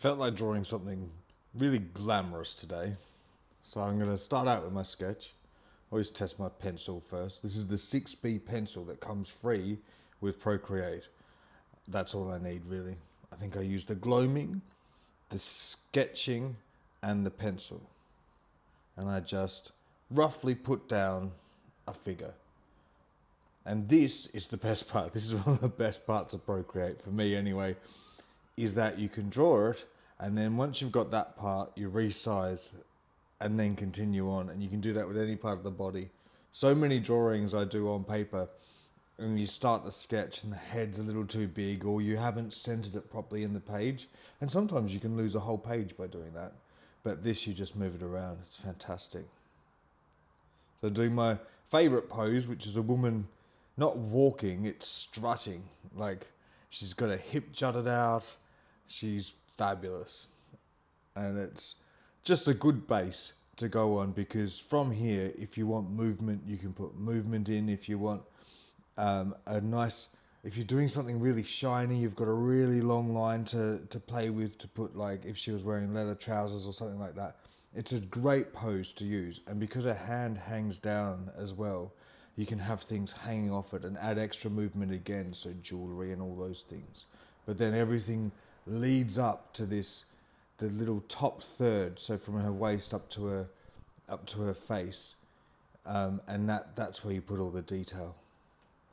Felt like drawing something really glamorous today. So I'm going to start out with my sketch. Always test my pencil first. This is the 6B pencil that comes free with Procreate. That's all I need really. I think I used the gloaming, the sketching and the pencil. And I just roughly put down a figure. And this is the best part. This is one of the best parts of Procreate, for me anyway, is that you can draw it, and then once you've got that part, you resize and then continue on. And you can do that with any part of the body. So many drawings I do on paper, and you start the sketch and the head's a little too big, or you haven't centered it properly in the page. And sometimes you can lose a whole page by doing that. But this, you just move it around. It's fantastic. So doing my favorite pose, which is a woman not walking, it's strutting. Like, she's got a hip jutted out. She's fabulous. And it's just a good base to go on, because from here, if you want movement, you can put movement in. If you want if you're doing something really shiny, you've got a really long line to play with, to put, like if she was wearing leather trousers or something like that. It's a great pose to use. And because her hand hangs down as well, you can have things hanging off it and add extra movement again, so jewelry and all those things. But then everything leads up to this, the little top third, so from her waist up to her face, and that's where you put all the detail.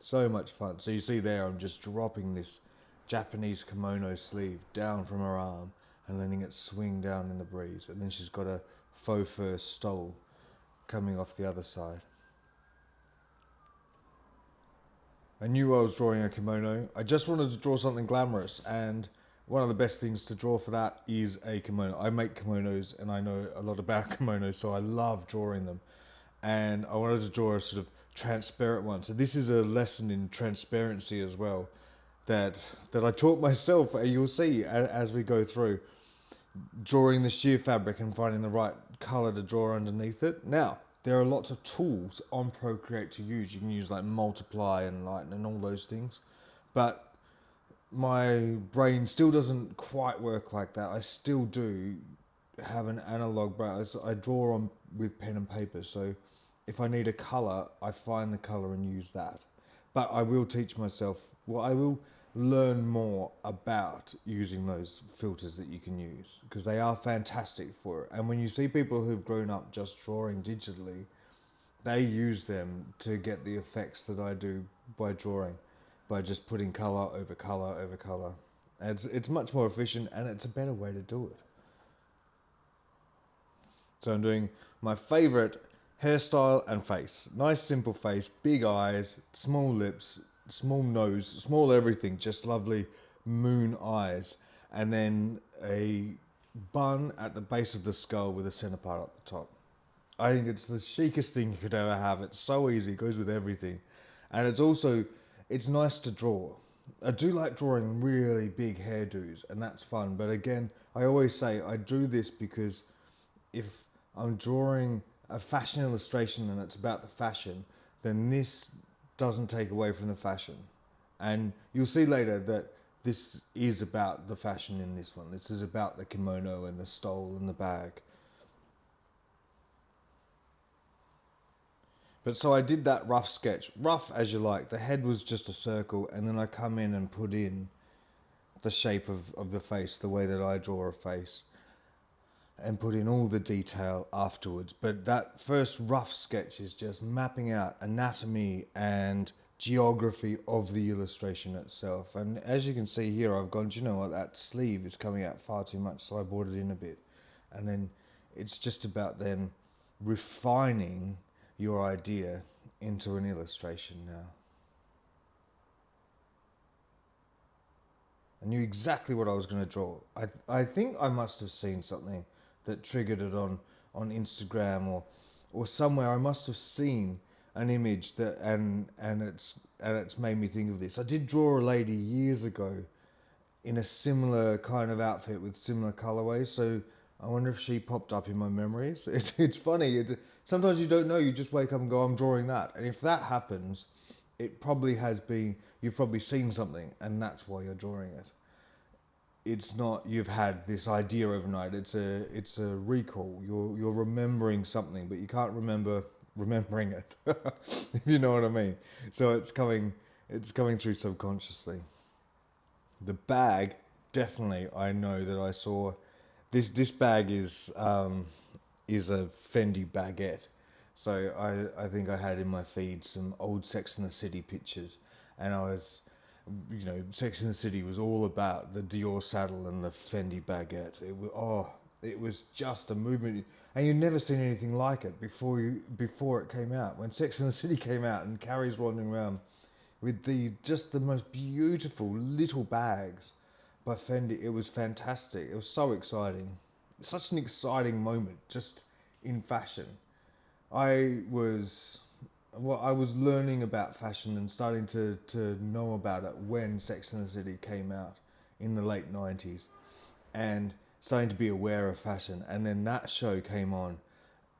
So much fun. So you see there, I'm just dropping this Japanese kimono sleeve down from her arm and letting it swing down in the breeze. And then she's got a faux fur stole coming off the other side. I knew I was drawing a kimono. I just wanted to draw something glamorous, and one of the best things to draw for that is a kimono. I make kimonos and I know a lot about kimonos, so I love drawing them. And I wanted to draw a sort of transparent one. So this is a lesson in transparency as well, that I taught myself. You'll see as we go through, drawing the sheer fabric and finding the right color to draw underneath it. Now, there are lots of tools on Procreate to use. You can use like multiply and lighten and all those things. But my brain still doesn't quite work like that. I still do have an analog brain. I draw on with pen and paper. So if I need a color, I find the color and use that. But I will teach myself, well, I will learn more about using those filters that you can use, because they are fantastic for it. And when you see people who've grown up just drawing digitally, they use them to get the effects that I do by drawing, by just putting color over color over color. It's much more efficient, and it's a better way to do it. So I'm doing my favorite hairstyle and face. Nice simple face, big eyes, small lips, small nose, small everything, just lovely moon eyes. And then a bun at the base of the skull with a center part up the top. I think it's the chicest thing you could ever have. It's so easy, it goes with everything. And it's nice to draw. I do like drawing really big hairdos, and that's fun. But again, I always say I do this because if I'm drawing a fashion illustration and it's about the fashion, then this doesn't take away from the fashion. And you'll see later that this is about the fashion in this one. This is about the kimono and the stole and the bag. But so I did that rough sketch, rough as you like. The head was just a circle, and then I come in and put in the shape of the face, the way that I draw a face, and put in all the detail afterwards. But that first rough sketch is just mapping out anatomy and geography of the illustration itself. And as you can see here, I've gone, do you know what, that sleeve is coming out far too much, so I brought it in a bit. And then it's just about then refining your idea into an illustration now. I knew exactly what I was going to draw. I think I must have seen something that triggered it on Instagram or somewhere. I must have seen an image that and it's made me think of this. I did draw a lady years ago in a similar kind of outfit with similar colorways, so I wonder if she popped up in my memories. It's funny. Sometimes you don't know. You just wake up and go, I'm drawing that. And if that happens, it probably has been, you've probably seen something, and that's why you're drawing it. it's not you've had this idea overnight. It's a recall. You're remembering something, but you can't remember remembering it. If you know what I mean. So it's coming through subconsciously. The bag, definitely, I know that I saw this bag is a Fendi Baguette. So I think I had in my feed some old Sex and the City pictures, and I was, you know, Sex and the City was all about the Dior saddle and the Fendi Baguette. It was just a movement, and you'd never seen anything like it before it came out. When Sex and the City came out, and Carrie's wandering around with the most beautiful little bags by Fendi, it was fantastic. It was so exciting, such an exciting moment just in fashion. I was learning about fashion and starting to know about it when Sex and the City came out in the late 90s, and starting to be aware of fashion. And then that show came on,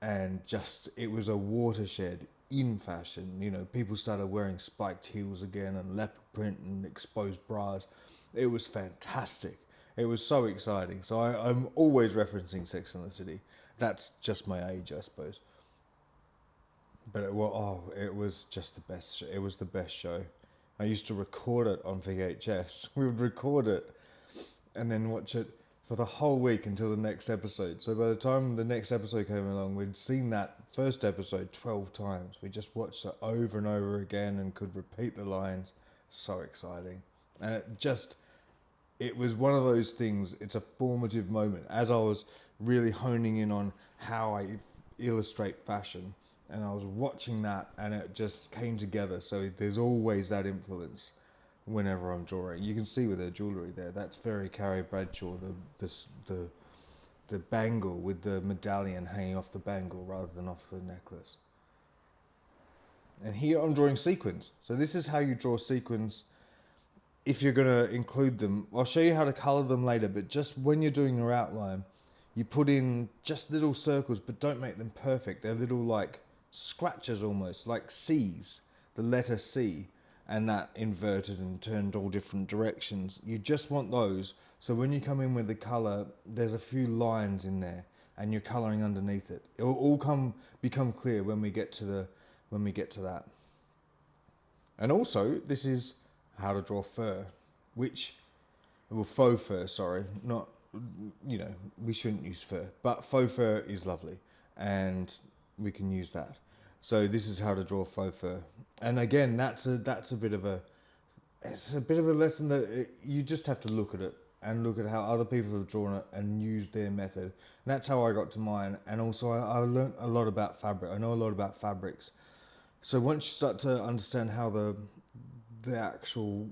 and just it was a watershed in fashion. You know, people started wearing spiked heels again and leopard print and exposed bras. It was fantastic. It was so exciting. So I'm always referencing Sex and the City. That's just my age, I suppose. But it was just the best. It was the best show. I used to record it on VHS. We would record it and then watch it for the whole week until the next episode. So by the time the next episode came along, we'd seen that first episode 12 times. We just watched it over and over again and could repeat the lines. So exciting. And it was one of those things, it's a formative moment. As I was really honing in on how I illustrate fashion, and I was watching that, and it just came together. So there's always that influence whenever I'm drawing. You can see with her jewellery there, that's very Carrie Bradshaw, the bangle with the medallion hanging off the bangle rather than off the necklace. And here I'm drawing sequins. So this is how you draw sequins if you're going to include them. I'll show you how to colour them later, but just when you're doing your outline, you put in just little circles, but don't make them perfect. They're little like scratches almost, like C's, the letter C, and that inverted and turned all different directions. You just want those, so when you come in with the colour, there's a few lines in there, and you're colouring underneath it. It will all become clear when we get to that. And also, this is how to draw fur, faux fur, sorry, not, you know, we shouldn't use fur, but faux fur is lovely, and we can use that. So this is how to draw faux fur, and again, that's a bit of a lesson that you just have to look at it and look at how other people have drawn it and use their method. And that's how I got to mine. And also I learned a lot about fabric. I know a lot about fabrics. So once you start to understand how the actual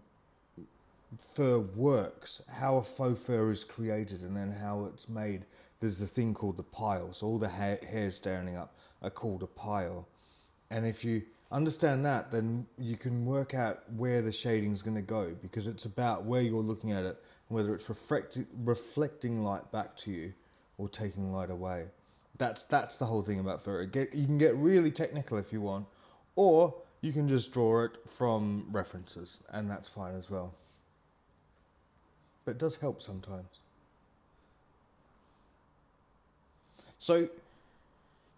fur works, how a faux fur is created, and then how it's made, there's the thing called the pile. So all the hairs standing up are called a pile. And if you understand that, then you can work out where the shading is going to go, because it's about where you're looking at it, whether it's reflecting light back to you or taking light away. That's the whole thing about fur. You can get really technical if you want, or you can just draw it from references, and that's fine as well. But it does help sometimes. So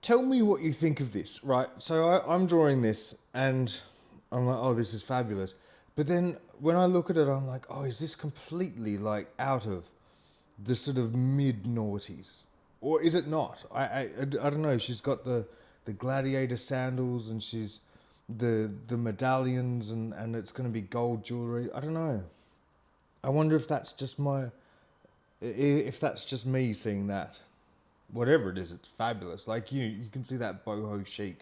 tell me what you think of this, right? So I'm drawing this, and I'm like, oh, this is fabulous. But then when I look at it, I'm like, oh, is this completely like out of the sort of mid-noughties? Or is it not? I don't know. She's got the gladiator sandals, and she's the medallions, and it's going to be gold jewelry. I don't know. I wonder if that's just me seeing that. Whatever it is, it's fabulous. Like you can see that boho chic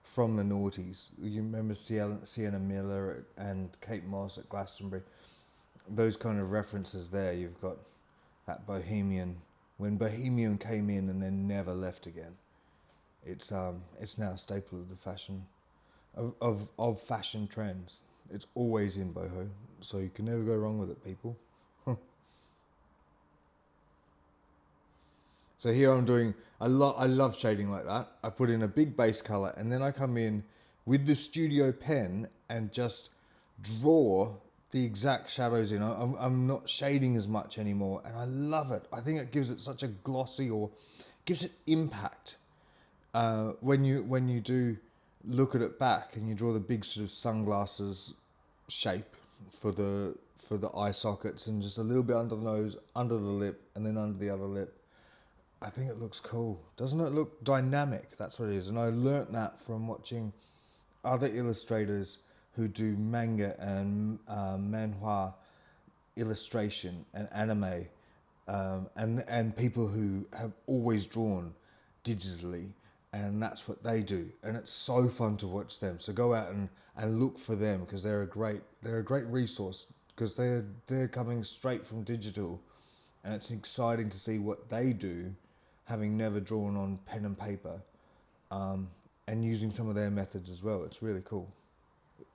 from the noughties. You remember Sienna Miller and Kate Moss at Glastonbury. Those kind of references there. You've got that bohemian, when bohemian came in and then never left again. It's now a staple of the fashion, of fashion trends. It's always in boho, so you can never go wrong with it, people. So here I'm doing, I love shading like that. I put in a big base color, and then I come in with the studio pen and just draw the exact shadows in. I'm not shading as much anymore, and I love it. I think it gives it such a glossy, or gives it impact. When you do look at it back and you draw the big sort of sunglasses shape for the eye sockets, and just a little bit under the nose, under the lip, and then under the other lip, I think it looks cool. Doesn't it look dynamic? That's what it is. And I learnt that from watching other illustrators who do manga and manhwa illustration and anime, and people who have always drawn digitally, and that's what they do, and it's so fun to watch them. So go out and look for them, because they're a great resource, because they're coming straight from digital, and it's exciting to see what they do, having never drawn on pen and paper, and using some of their methods as well. It's really cool.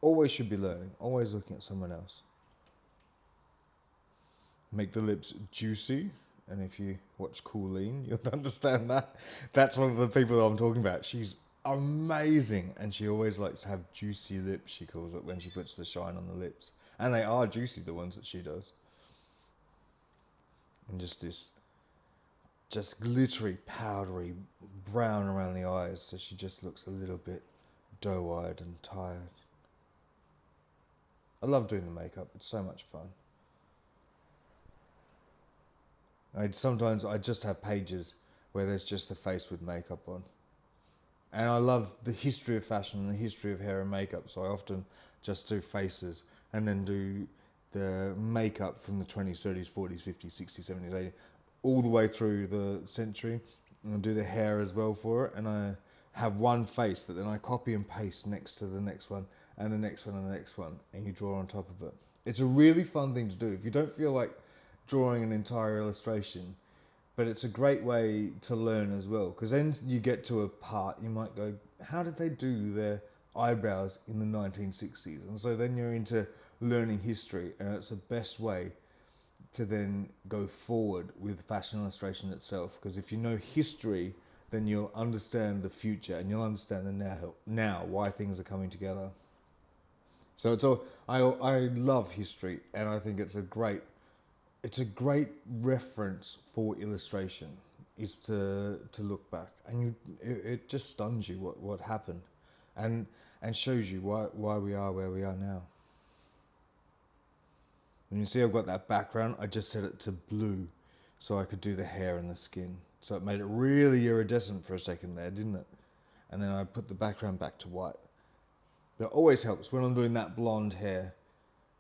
Always should be learning, always looking at someone else. Make the lips juicy, and if you watch Coolene, you'll understand that. That's one of the people that I'm talking about. She's amazing, and she always likes to have juicy lips, she calls it, when she puts the shine on the lips. And they are juicy, the ones that she does. And just glittery, powdery brown around the eyes, so she just looks a little bit doe-eyed and tired. I love doing the makeup, it's so much fun. Sometimes I just have pages where there's just the face with makeup on. And I love the history of fashion and the history of hair and makeup, so I often just do faces and then do the makeup from the 20s, 30s, 40s, 50s, 60s, 70s, 80s, all the way through the century, and I do the hair as well for it, and I have one face that then I copy and paste next to the next one, and the next one, and the next one, and you draw on top of it. It's a really fun thing to do. If you don't feel like drawing an entire illustration, but it's a great way to learn as well, because then you get to a part, you might go, how did they do their eyebrows in the 1960s? And so then you're into learning history, and it's the best way to then go forward with fashion illustration itself, because if you know history, then you'll understand the future, and you'll understand the now why things are coming together. So it's all, I love history, and I think it's a great reference for illustration, is to look back, and it just stuns you what happened, and shows you why we are where we are now. And you see I've got that background, I just set it to blue so I could do the hair and the skin. So it made it really iridescent for a second there, didn't it? And then I put the background back to white. That always helps when I'm doing that blonde hair.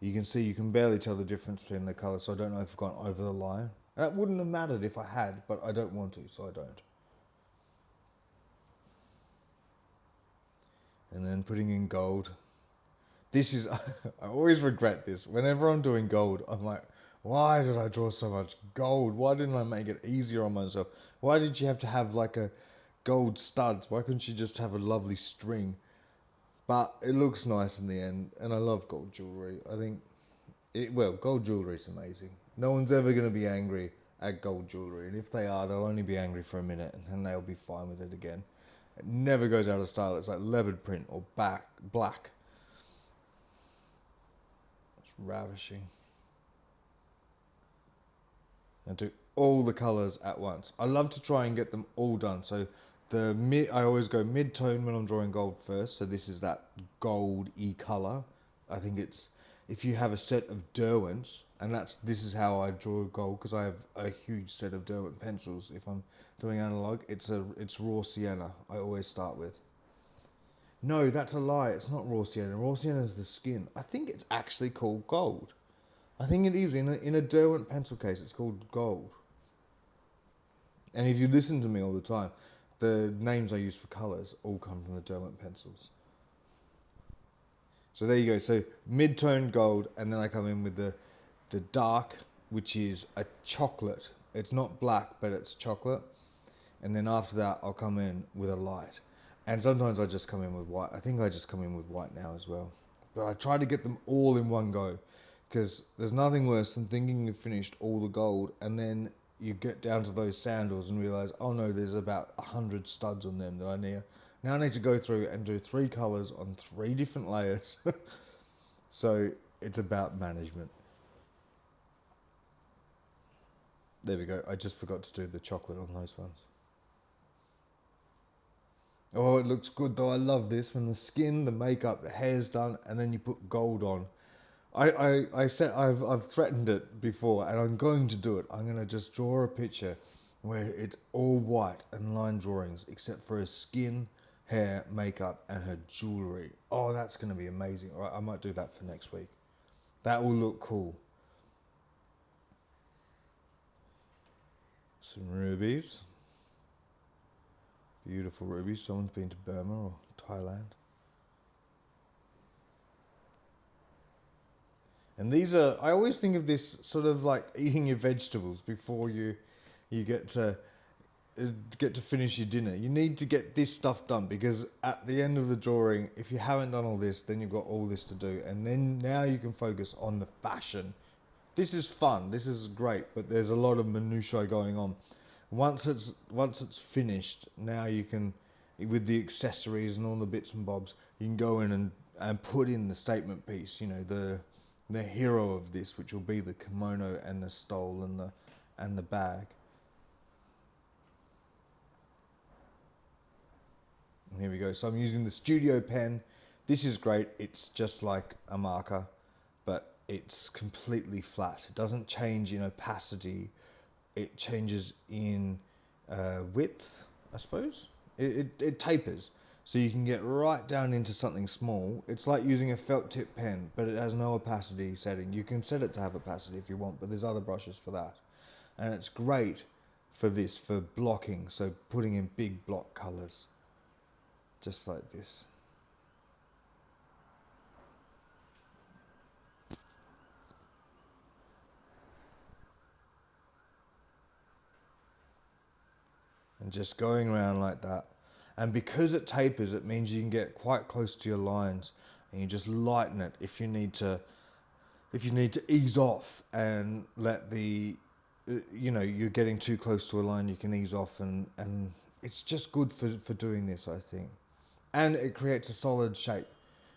You can see, you can barely tell the difference between the colours, so I don't know if I've gone over the line. And that wouldn't have mattered if I had, but I don't want to, so I don't. And then putting in gold. This is, I always regret this. Whenever I'm doing gold, I'm like, why did I draw so much gold? Why didn't I make it easier on myself? Why did you have to have like a gold studs? Why couldn't you just have a lovely string? But it looks nice in the end, and I love gold jewellery. I think, gold jewellery is amazing. No one's ever going to be angry at gold jewellery, and if they are, they'll only be angry for a minute, and then they'll be fine with it again. It never goes out of style. It's like leopard print or black. It's ravishing. And do all the colours at once. I love to try and get them all done. So I always go mid-tone when I'm drawing gold first. So this is that gold-y colour. I think it's, if you have a set of Derwents, and this is how I draw gold, because I have a huge set of Derwent pencils. If I'm doing analog, it's raw sienna. I always start with. No, that's a lie. It's not raw sienna. Raw sienna is the skin. I think it's actually called gold. I think it is. In a Derwent pencil case, it's called gold. And if you listen to me all the time, the names I use for colours all come from the Derwent pencils. So there you go. So mid-tone gold, and then I come in with the dark, which is a chocolate. It's not black, but it's chocolate. And then after that, I'll come in with a light. And sometimes I just come in with white. I think I just come in with white now as well. But I try to get them all in one go, because there's nothing worse than thinking you've finished all the gold, and then you get down to those sandals and realise, oh no, there's about 100 studs on them that I need. Now I need to go through and do 3 colours on 3 different layers. So It's about management. There we go. I just forgot to do the chocolate on those ones. Oh, it looks good though. I love this. When the skin, the makeup, the hair's done, and then you put gold on. I said I've threatened it before, and I'm going to do it. I'm going to just draw a picture where it's all white and line drawings, except for her skin, hair, makeup, and her jewelry. Oh, that's going to be amazing. All right, I might do that for next week. That will look cool. Some rubies. Beautiful rubies. Someone's been to Burma or Thailand. And these are, I always think of this sort of like eating your vegetables before you get to finish your dinner. You need to get this stuff done, because at the end of the drawing, if you haven't done all this, then you've got all this to do. And then now you can focus on the fashion. This is fun, this is great, but there's a lot of minutiae going on. Once it's finished, now you can, with the accessories and all the bits and bobs, you can go in and put in the statement piece, you know, the hero of this, which will be the kimono and the stole and the bag. And here we go. So I'm using the studio pen. This is great. It's just like a marker, but it's completely flat. It doesn't change in opacity. It changes in width, I suppose. It tapers. So you can get right down into something small. It's like using a felt tip pen, but it has no opacity setting. You can set it to have opacity if you want, but there's other brushes for that. And it's great for this, for blocking. So putting in big block colors, just like this. And just going around like that. And because it tapers, it means you can get quite close to your lines, and you just lighten it if you need to ease off and let the, you know, you're getting too close to a line, you can ease off, and it's just good for doing this, I think. And it creates a solid shape.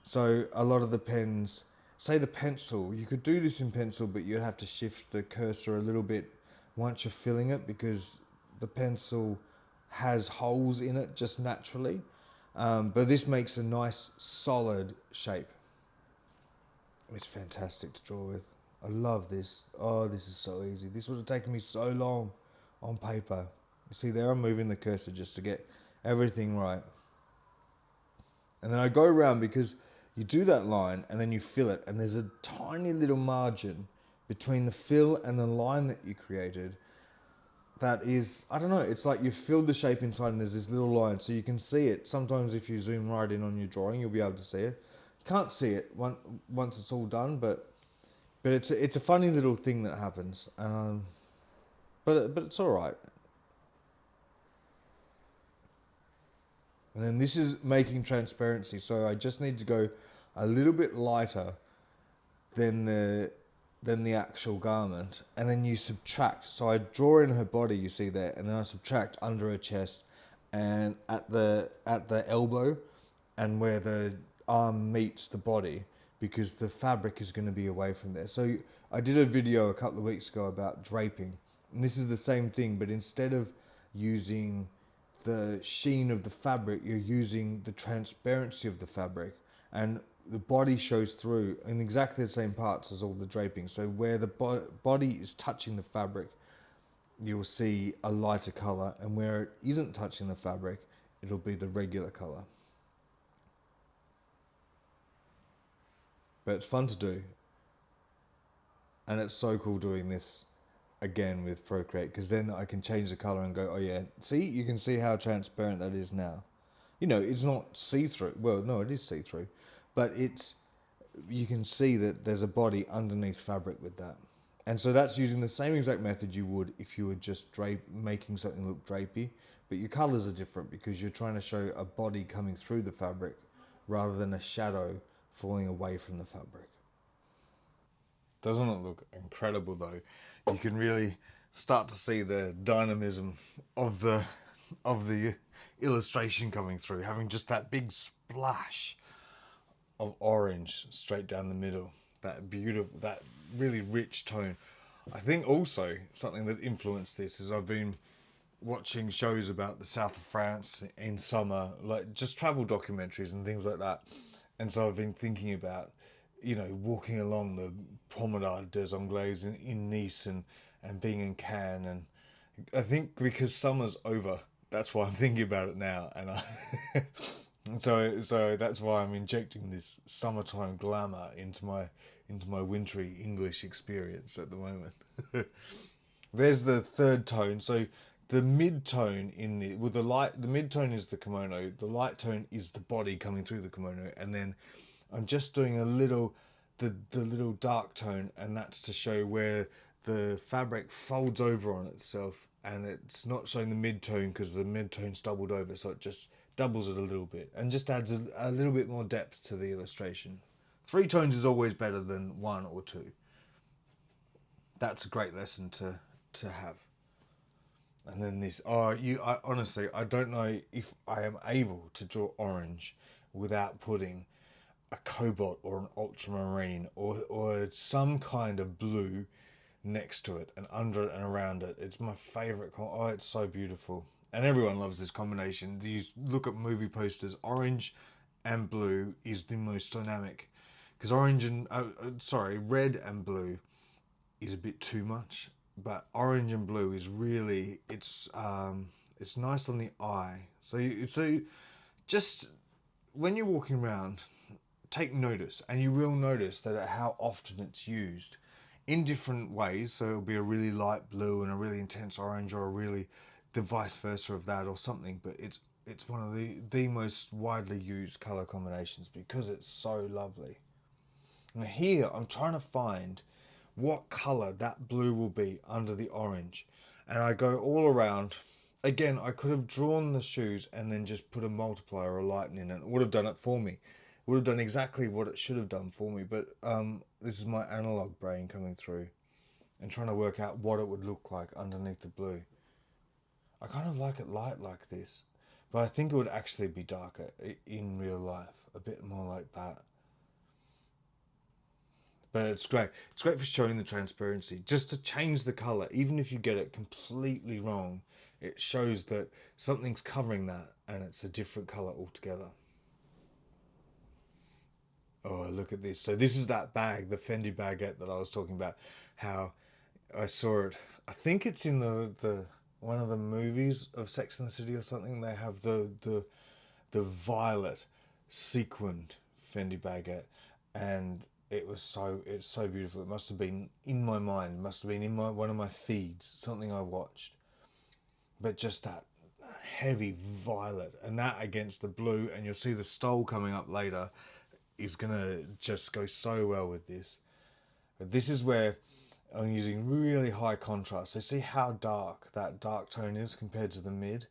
So a lot of the pens, say the pencil, you could do this in pencil, but you'd have to shift the cursor a little bit once you're filling it, because the pencil has holes in it just naturally. But this makes a nice solid shape. It's fantastic to draw with. I love this. Oh, this is so easy. This would have taken me so long on paper. You see there, I'm moving the cursor just to get everything right. And then I go around, because you do that line and then you fill it, and there's a tiny little margin between the fill and the line that you created. That is, I don't know, it's like you've filled the shape inside and there's this little line, so you can see it. Sometimes if you zoom right in on your drawing, you'll be able to see it. You can't see it once it's all done, but it's a funny little thing that happens. But it's all right. And then this is making transparency, so I just need to go a little bit lighter than the actual garment, and then you subtract. So I draw in her body, you see there, and then I subtract under her chest and at the elbow and where the arm meets the body, because the fabric is going to be away from there. So I did a video a couple of weeks ago about draping, and this is the same thing, but instead of using the sheen of the fabric, you're using the transparency of the fabric, and the body shows through in exactly the same parts as all the draping. So where the body is touching the fabric, you'll see a lighter color, and where it isn't touching the fabric, it'll be the regular color. But it's fun to do, and it's so cool doing this again with Procreate, because then I can change the color and go, oh yeah, see, you can see how transparent that is now. You know, it's not see-through. Well, no, it is see-through, but you can see that there's a body underneath fabric with that. And so that's using the same exact method you would if you were just making something look drapey, but your colors are different because you're trying to show a body coming through the fabric rather than a shadow falling away from the fabric. Doesn't it look incredible though? You can really start to see the dynamism of the illustration coming through, having just that big splash of orange straight down the middle. that beautiful, that really rich tone. I think also something that influenced this is I've been watching shows about the south of France in summer, like just travel documentaries and things like that. And so I've been thinking about, walking along the Promenade des Anglais in Nice and being in Cannes. And I think because summer's over, that's why I'm thinking about it now. And so that's why I'm injecting this summertime glamour into my wintry English experience at the moment. There's the third tone. So the mid tone the mid tone is the kimono. The light tone is the body coming through the kimono, and then I'm just doing the little dark tone, and that's to show where the fabric folds over on itself, and it's not showing the mid tone because the mid tone's doubled over, so it just doubles it a little bit and just adds a little bit more depth to the illustration. 3 tones is always better than 1 or 2. That's a great lesson to have. And then this, honestly, I don't know if I am able to draw orange without putting a cobalt or an ultramarine or some kind of blue next to it and under it and around it. It's my favorite. Oh, it's so beautiful. And everyone loves this combination. You look at movie posters, orange and blue is the most dynamic. Because red and blue is a bit too much. But orange and blue is really, it's nice on the eye. So just when you're walking around, take notice, and you will notice that how often it's used in different ways. So it'll be a really light blue and a really intense orange, or the vice versa of that, or something. But it's one of the most widely used color combinations because it's so lovely. And here I'm trying to find what color that blue will be under the orange, and I go all around. Again, I could have drawn the shoes and then just put a multiplier or lighten in, and it would have done it for me. It would have done exactly what it should have done for me. But this is my analog brain coming through and trying to work out what it would look like underneath the blue. I kind of like it light like this, but I think it would actually be darker in real life, a bit more like that. But it's great. It's great for showing the transparency. Just to change the color, even if you get it completely wrong, it shows that something's covering that and it's a different color altogether. Oh, look at this. So this is that bag, the Fendi Baguette that I was talking about. How I saw it. I think it's in the one of the movies of Sex and the City or something. They have the violet sequined Fendi Baguette, and it's so beautiful. It must have been in my mind. It must have been in one of my feeds, something I watched. But just that heavy violet, and that against the blue, and you'll see the stole coming up later, is gonna just go so well with this. But this is where I'm using really high contrast. So see how dark that dark tone is compared to the mid.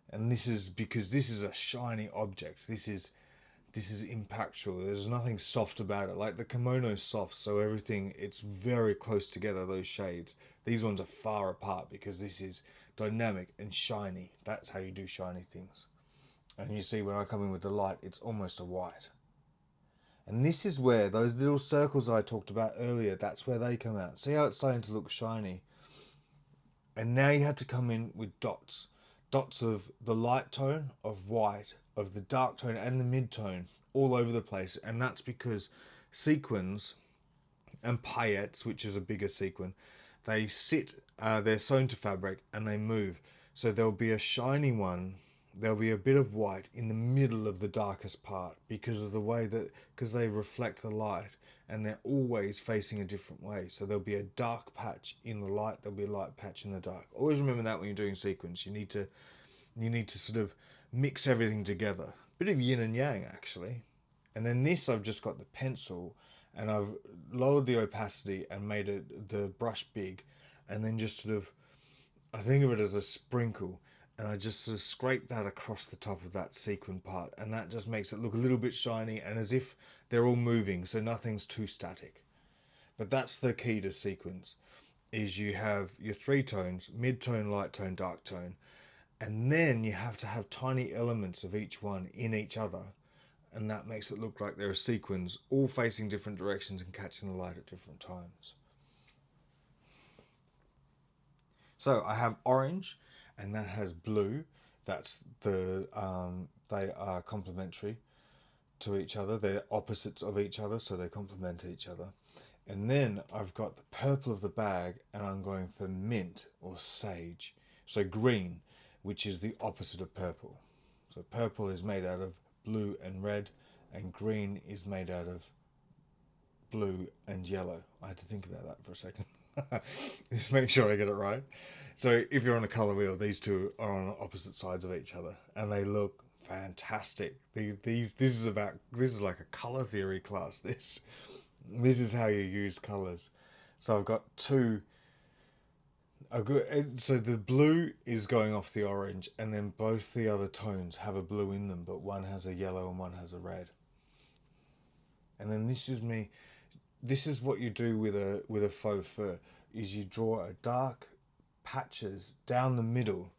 And this is because this is a shiny object. This is impactful. There's nothing soft about it. Like the kimono's soft, so everything, it's very close together, those shades. These ones are far apart because this is dynamic and shiny. That's how you do shiny things. And you see when I come in with the light, it's almost a white. And this is where those little circles I talked about earlier, that's where they come out. See how it's starting to look shiny? And now you have to come in with dots. Dots of the light tone, of white, of the dark tone and the mid tone, all over the place. And that's because sequins and paillettes, which is a bigger sequin, they sit, they're sewn to fabric and they move. So there'll be a shiny one, there'll be a bit of white in the middle of the darkest part because of the way because they reflect the light, and they're always facing a different way. So there'll be a dark patch in the light, there'll be a light patch in the dark. Always remember that when you're doing sequins. You need to sort of mix everything together. Bit of yin and yang actually. And then this, I've just got the pencil and I've lowered the opacity and made the brush big, and then just sort of, I think of it as a sprinkle, and I just sort of scrape that across the top of that sequin part, and that just makes it look a little bit shiny and as if they're all moving, so nothing's too static. But that's the key to sequins, is you have your 3 tones, mid-tone, light tone, dark tone, and then you have to have tiny elements of each one in each other, and that makes it look like there are sequins all facing different directions and catching the light at different times. So I have orange, and that has blue. That's the they are complementary to each other. They're opposites of each other, so they complement each other. And then I've got the purple of the bag, and I'm going for mint or sage. So green, which is the opposite of purple. So purple is made out of blue and red, and green is made out of blue and yellow. I had to think about that for a second. Just make sure I get it right. So if you're on a color wheel, these two are on opposite sides of each other, and they look fantastic. This is like a color theory class. This is how you use colors. So I've got two. So the blue is going off the orange, and then both the other tones have a blue in them, but one has a yellow and one has a red. And then this is me. This is what you do with a faux fur, is you draw a dark patches down the middle.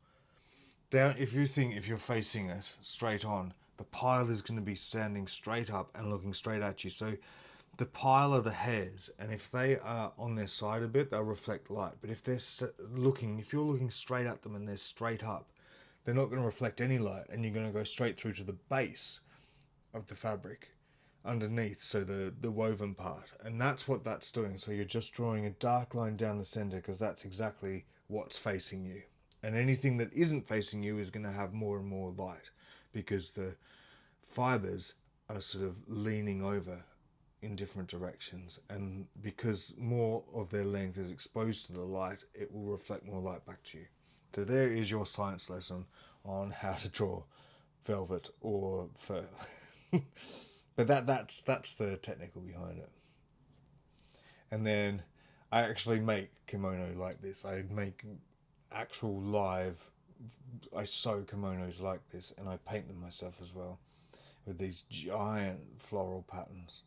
Down, if you're facing it straight on, the pile is going to be standing straight up and looking straight at you. So the pile are the hairs, and if they are on their side a bit, they'll reflect light. But if if you're looking straight at them and they're straight up, they're not going to reflect any light, and you're going to go straight through to the base of the fabric underneath, so the woven part, and that's what that's doing. So you're just drawing a dark line down the center, because that's exactly what's facing you, and anything that isn't facing you is going to have more and more light, because the fibers are sort of leaning over in different directions, and because more of their length is exposed to the light, it will reflect more light back to you. So there is your science lesson on how to draw velvet or fur. But that's the technical behind it. And then I actually make kimono like this. I make actual live, I sew kimonos like this, and I paint them myself as well, with these giant floral patterns,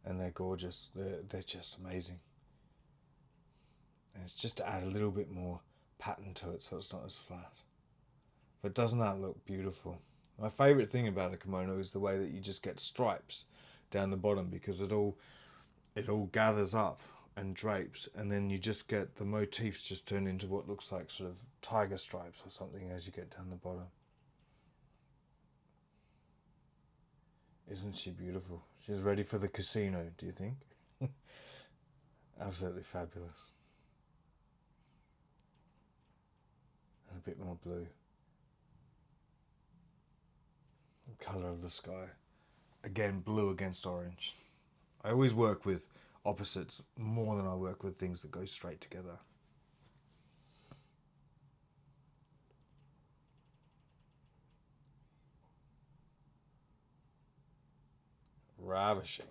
and they're gorgeous. They're just amazing. And it's just to add a little bit more pattern to it, so it's not as flat. But doesn't that look beautiful? My favourite thing about a kimono is the way that you just get stripes down the bottom, because it all gathers up and drapes, and then you just get the motifs just turn into what looks like sort of tiger stripes or something as you get down the bottom. Isn't she beautiful? She's ready for the casino, do you think? Absolutely fabulous. And a bit more blue. The colour of the sky. Again, blue against orange. I always work with opposites more than I work with things that go straight together. Ravishing.